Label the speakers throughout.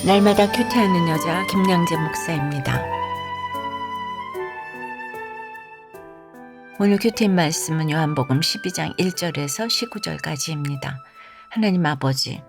Speaker 1: 날마다 큐티하는 여자 김양재 목사입니다. 오늘 큐티인 말씀은 요한복음 12장 1절에서 19절까지입니다. 하나님 아버지,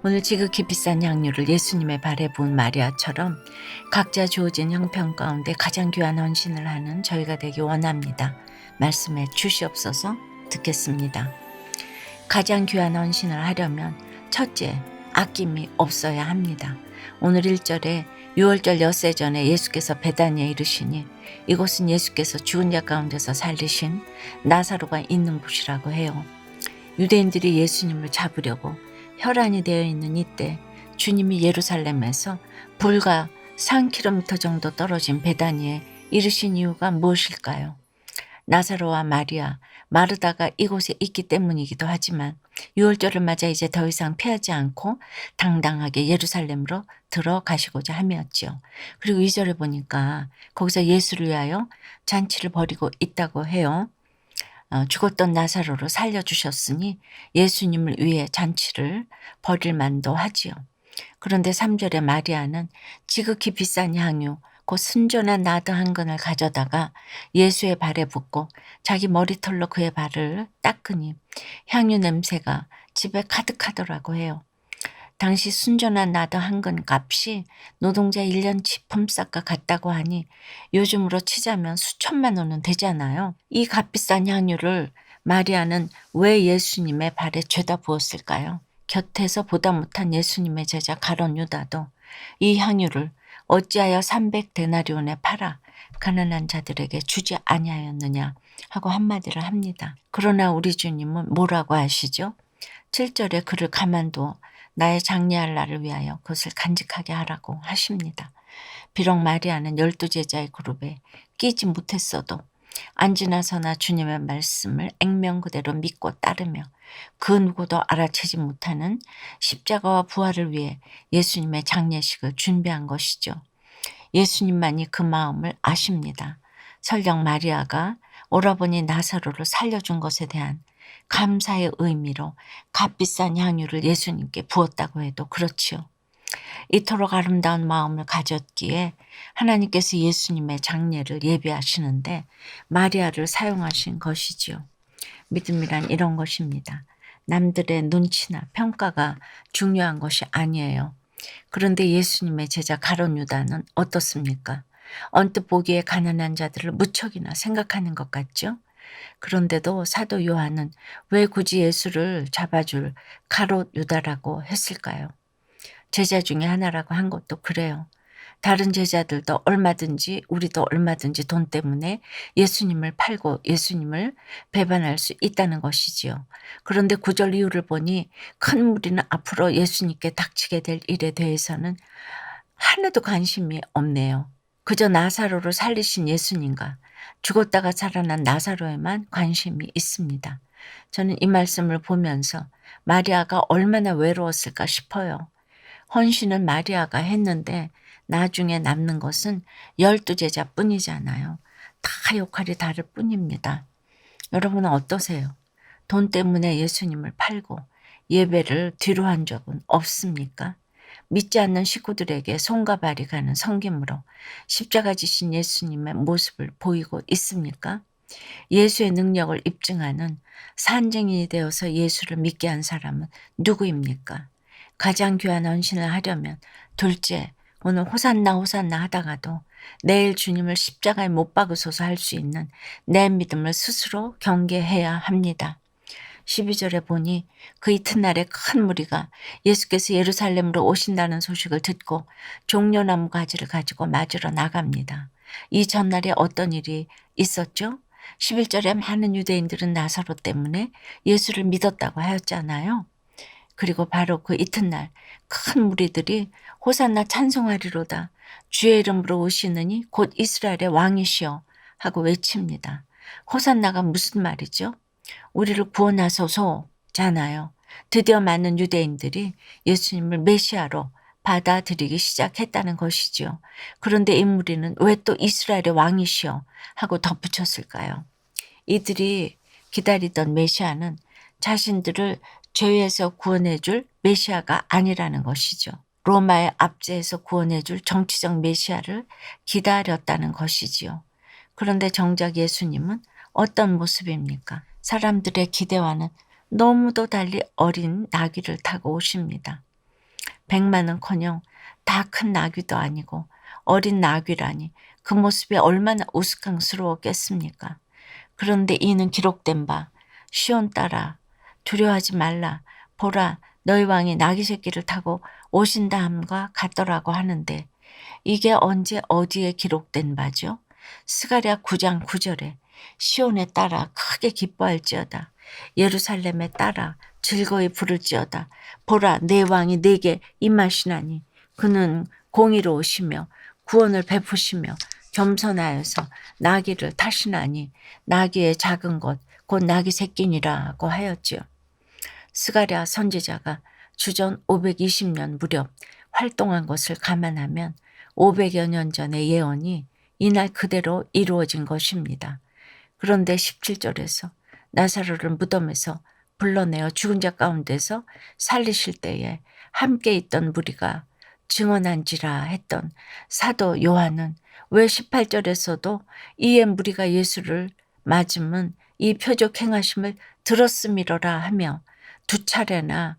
Speaker 1: 오늘 지극히 비싼 향유를 예수님의 발에 부은 마리아처럼 각자 주어진 형편 가운데 가장 귀한 헌신을 하는 저희가 되기 원합니다. 말씀해 주시옵소서. 듣겠습니다. 가장 귀한 헌신을 하려면 첫째, 아낌이 없어야 합니다. 오늘 1절에 6월절 엿새 전에 예수께서 베다니에 이르시니 이곳은 예수께서 죽은 자 가운데서 살리신 나사로가 있는 곳이라고 해요. 유대인들이 예수님을 잡으려고 혈안이 되어 있는 이때 주님이 예루살렘에서 불과 3km 정도 떨어진 베다니에 이르신 이유가 무엇일까요? 나사로와 마리아, 마르다가 이곳에 있기 때문이기도 하지만 6월절을 맞아 이제 더 이상 피하지 않고 당당하게 예루살렘으로 들어가시고자 함이었지요. 그리고 2절에 보니까 거기서 예수를 위하여 잔치를 벌이고 있다고 해요. 죽었던 나사로를 살려주셨으니 예수님을 위해 잔치를 벌일 만도 하지요. 그런데 3절에 마리아는 지극히 비싼 향유, 곧 순전한 나드 한 근을 가져다가 예수의 발에 붓고 자기 머리털로 그의 발을 닦으니 향유 냄새가 집에 가득하더라고 해요. 당시 순전한 나드 한 근 값이 노동자 1년치 품삯과 같다고 하니 요즘으로 치자면 수천만 원은 되잖아요. 이 값비싼 향유를 마리아는 왜 예수님의 발에 죄다 부었을까요? 곁에서 보다 못한 예수님의 제자 가룟 유다도 이 향유를 어찌하여 300데나리온에 팔아 가난한 자들에게 주지 아니하였느냐 하고 한마디를 합니다. 그러나 우리 주님은 뭐라고 하시죠? 7절에 그를 가만두어 나의 장례할 날을 위하여 그것을 간직하게 하라고 하십니다. 비록 마리아는 12제자의 그룹에 끼지 못했어도 안지나서나 주님의 말씀을 액면 그대로 믿고 따르며 그 누구도 알아채지 못하는 십자가와 부활을 위해 예수님의 장례식을 준비한 것이죠. 예수님만이 그 마음을 아십니다. 설령 마리아가 오라버니 나사로를 살려준 것에 대한 감사의 의미로 값비싼 향유를 예수님께 부었다고 해도 그렇지요. 이토록 아름다운 마음을 가졌기에 하나님께서 예수님의 장례를 예비하시는데 마리아를 사용하신 것이지요. 믿음이란 이런 것입니다. 남들의 눈치나 평가가 중요한 것이 아니에요. 그런데 예수님의 제자 가룟 유다는 어떻습니까? 언뜻 보기에 가난한 자들을 무척이나 생각하는 것 같죠? 그런데도 사도 요한은 왜 굳이 예수를 잡아줄 가롯 유다라고 했을까요? 제자 중에 하나라고 한 것도 그래요. 다른 제자들도 얼마든지 우리도 얼마든지 돈 때문에 예수님을 팔고 예수님을 배반할 수 있다는 것이지요. 그런데 9절 이유를 보니 큰 무리는 앞으로 예수님께 닥치게 될 일에 대해서는 하나도 관심이 없네요. 그저 나사로를 살리신 예수님과 죽었다가 살아난 나사로에만 관심이 있습니다. 저는 이 말씀을 보면서 마리아가 얼마나 외로웠을까 싶어요. 헌신은 마리아가 했는데 나중에 남는 것은 12제자 뿐이잖아요. 다 역할이 다를 뿐입니다. 여러분은 어떠세요? 돈 때문에 예수님을 팔고 예배를 뒤로 한 적은 없습니까? 믿지 않는 식구들에게 손과 발이 가는 섬김으로 십자가 지신 예수님의 모습을 보이고 있습니까? 예수의 능력을 입증하는 산증인이 되어서 예수를 믿게 한 사람은 누구입니까? 가장 귀한 헌신을 하려면 둘째, 오늘 호산나 호산나 하다가도 내일 주님을 십자가에 못 박으소서 할 수 있는 내 믿음을 스스로 경계해야 합니다. 12절에 보니 그 이튿날에 큰 무리가 예수께서 예루살렘으로 오신다는 소식을 듣고 종려나무 가지를 가지고 맞으러 나갑니다. 이 전날에 어떤 일이 있었죠? 11절에 많은 유대인들은 나사로 때문에 예수를 믿었다고 하였잖아요. 그리고 바로 그 이튿날 큰 무리들이 호산나 찬송하리로다 주의 이름으로 오시느니 곧 이스라엘의 왕이시여 하고 외칩니다. 호산나가 무슨 말이죠? 우리를 구원하소서잖아요. 드디어 많은 유대인들이 예수님을 메시아로 받아들이기 시작했다는 것이죠. 그런데 이 무리는 왜 또 이스라엘의 왕이시여 하고 덧붙였을까요? 이들이 기다리던 메시아는 자신들을 죄에서 구원해 줄 메시아가 아니라는 것이죠. 로마의 압제에서 구원해줄 정치적 메시아를 기다렸다는 것이지요. 그런데 정작 예수님은 어떤 모습입니까? 사람들의 기대와는 너무도 달리 어린 나귀를 타고 오십니다. 백마는커녕 다 큰 나귀도 아니고 어린 나귀라니 그 모습이 얼마나 우스꽝스러웠겠습니까? 그런데 이는 기록된 바 시온 딸아 두려워하지 말라 보라 너희 왕이 나귀 새끼를 타고 오신다 함과 같더라고 하는데 이게 언제 어디에 기록된 바죠? 스가랴 9장 9절에 시온에 따라 크게 기뻐할지어다 예루살렘에 따라 즐거이 부를지어다 보라 내 왕이 내게 임하시나니 그는 공의로우시며 구원을 베푸시며 겸손하여서 나귀를 타시나니 나귀의 작은 것 곧 나귀 새끼니라고 하였지요. 스가랴 선지자가 주전 520년 무렵 활동한 것을 감안하면 500여 년 전의 예언이 이날 그대로 이루어진 것입니다. 그런데 17절에서 나사로를 무덤에서 불러내어 죽은 자 가운데서 살리실 때에 함께 있던 무리가 증언한지라 했던 사도 요한은 왜 18절에서도 이에 무리가 예수를 맞음은 이 표적 행하심을 들었음이로라 하며 두 차례나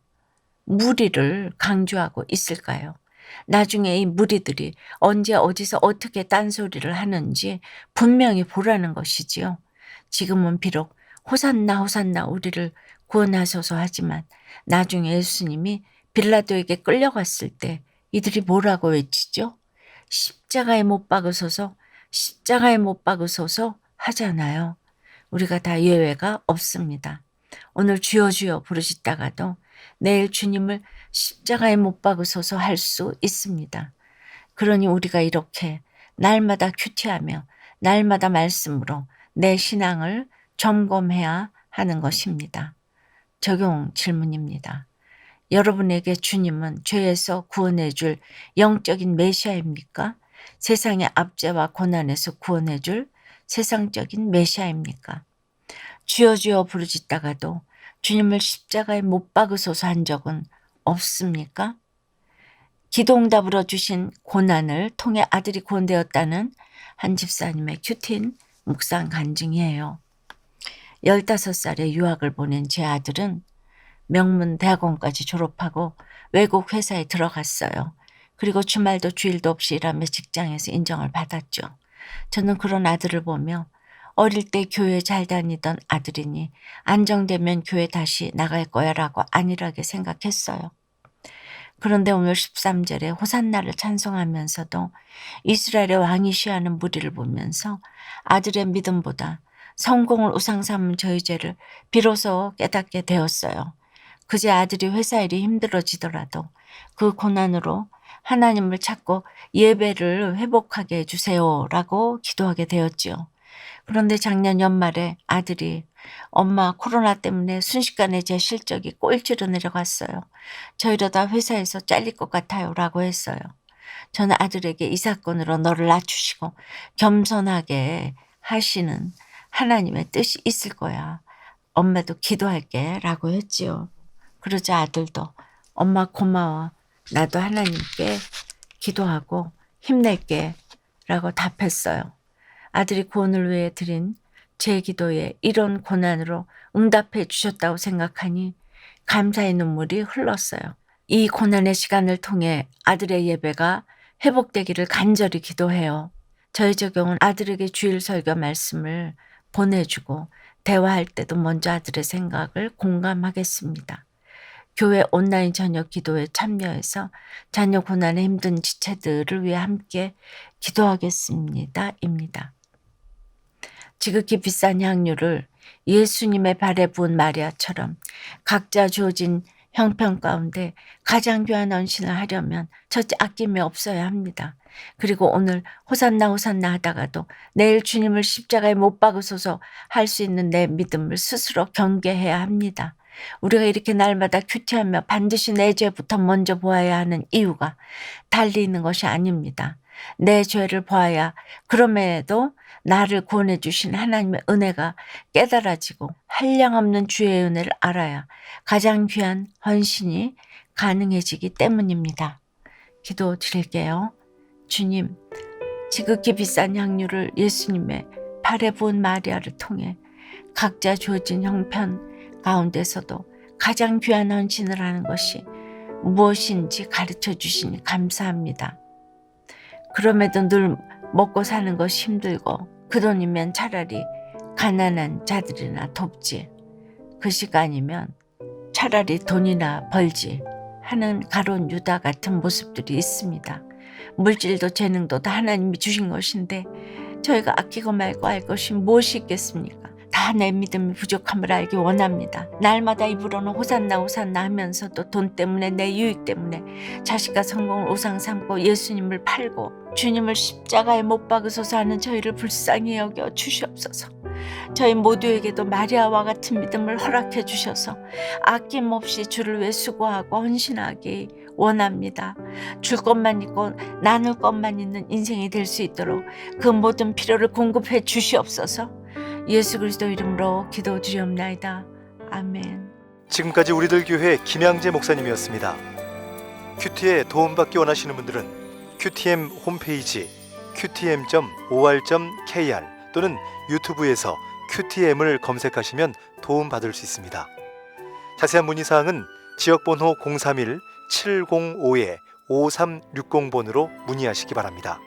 Speaker 1: 무리를 강조하고 있을까요? 나중에 이 무리들이 언제 어디서 어떻게 딴소리를 하는지 분명히 보라는 것이지요. 지금은 비록 호산나 호산나 우리를 구원하소서 하지만 나중에 예수님이 빌라도에게 끌려갔을 때 이들이 뭐라고 외치죠? 십자가에 못 박으소서 십자가에 못 박으소서 하잖아요. 우리가 다 예외가 없습니다. 오늘 주여 주여 부르짖다가도 내일 주님을 십자가에 못 박으소서 할 수 있습니다. 그러니 우리가 이렇게 날마다 큐티하며 날마다 말씀으로 내 신앙을 점검해야 하는 것입니다. 적용 질문입니다. 여러분에게 주님은 죄에서 구원해 줄 영적인 메시아입니까? 세상의 압제와 고난에서 구원해 줄 세상적인 메시아입니까? 주여 주여 부르짖다가도 주님을 십자가에 못 박으소서 한 적은 없습니까? 기도응답으로 주신 고난을 통해 아들이 구원되었다는 한 집사님의 큐틴 묵상 간증이에요. 15살에 유학을 보낸 제 아들은 명문 대학원까지 졸업하고 외국 회사에 들어갔어요. 그리고 주말도 주일도 없이 일하며 직장에서 인정을 받았죠. 저는 그런 아들을 보며 어릴 때 교회 잘 다니던 아들이니 안정되면 교회 다시 나갈 거야 라고 안일하게 생각했어요. 그런데 오늘 13절에 호산나를 찬송하면서도 이스라엘의 왕이 시하는 무리를 보면서 아들의 믿음보다 성공을 우상 삼은 저희 죄를 비로소 깨닫게 되었어요. 그제 아들이 회사 일이 힘들어지더라도 그 고난으로 하나님을 찾고 예배를 회복하게 해주세요라고 기도하게 되었지요. 그런데 작년 연말에 아들이 엄마 코로나 때문에 순식간에 제 실적이 꼴찌로 내려갔어요. 저 이러다 회사에서 잘릴 것 같아요 라고 했어요. 저는 아들에게 이 사건으로 너를 낮추시고 겸손하게 하시는 하나님의 뜻이 있을 거야. 엄마도 기도할게 라고 했지요. 그러자 아들도 엄마 고마워. 나도 하나님께 기도하고 힘낼게 라고 답했어요. 아들이 구원을 위해 드린 제 기도에 이런 고난으로 응답해 주셨다고 생각하니 감사의 눈물이 흘렀어요. 이 고난의 시간을 통해 아들의 예배가 회복되기를 간절히 기도해요. 저희 적용은 아들에게 주일 설교 말씀을 보내주고 대화할 때도 먼저 아들의 생각을 공감하겠습니다. 교회 온라인 저녁 기도에 참여해서 자녀 고난에 힘든 지체들을 위해 함께 기도하겠습니다. 입니다. 지극히 비싼 향유를 예수님의 발에 부은 마리아처럼 각자 주어진 형편 가운데 가장 귀한 헌신을 하려면 첫째 아낌이 없어야 합니다. 그리고 오늘 호산나 호산나 하다가도 내일 주님을 십자가에 못 박으소서 할 수 있는 내 믿음을 스스로 경계해야 합니다. 우리가 이렇게 날마다 큐티하며 반드시 내 죄부터 먼저 보아야 하는 이유가 달리 있는 것이 아닙니다. 내 죄를 보아야 그럼에도 나를 구원해 주신 하나님의 은혜가 깨달아지고 한량없는 주의 은혜를 알아야 가장 귀한 헌신이 가능해지기 때문입니다. 기도 드릴게요. 주님, 지극히 비싼 향유를 예수님의 발에 부은 마리아를 통해 각자 주어진 형편 가운데서도 가장 귀한 헌신을 하는 것이 무엇인지 가르쳐 주시니 감사합니다. 그럼에도 늘 먹고 사는 것이 힘들고 그 돈이면 차라리 가난한 자들이나 돕지, 그 시간이면 차라리 돈이나 벌지 하는 가론 유다 같은 모습들이 있습니다. 물질도 재능도 다 하나님이 주신 것인데 저희가 아끼고 말고 할 것이 무엇이 있겠습니까? 다 내 믿음이 부족함을 알기 원합니다. 날마다 입으로는 호산나 호산나 하면서도 돈 때문에 내 유익 때문에 자식과 성공을 우상 삼고 예수님을 팔고 주님을 십자가에 못 박으소서 하는 저희를 불쌍히 여겨 주시옵소서. 저희 모두에게도 마리아와 같은 믿음을 허락해 주셔서 아낌없이 주를 위해 수고하고 헌신하기 원합니다. 줄 것만 있고 나눌 것만 있는 인생이 될 수 있도록 그 모든 필요를 공급해 주시옵소서. 예수 그리스도 이름으로 기도드리옵나이다. 아멘.
Speaker 2: 지금까지 우리들 교회 김양재 목사님이었습니다. 큐티에 도움받기 원하시는 분들은 QTM 홈페이지 qtm.or.kr 또는 유튜브에서 QTM을 검색하시면 도움받을 수 있습니다. 자세한 문의사항은 지역번호 031-705-5360번으로 문의하시기 바랍니다.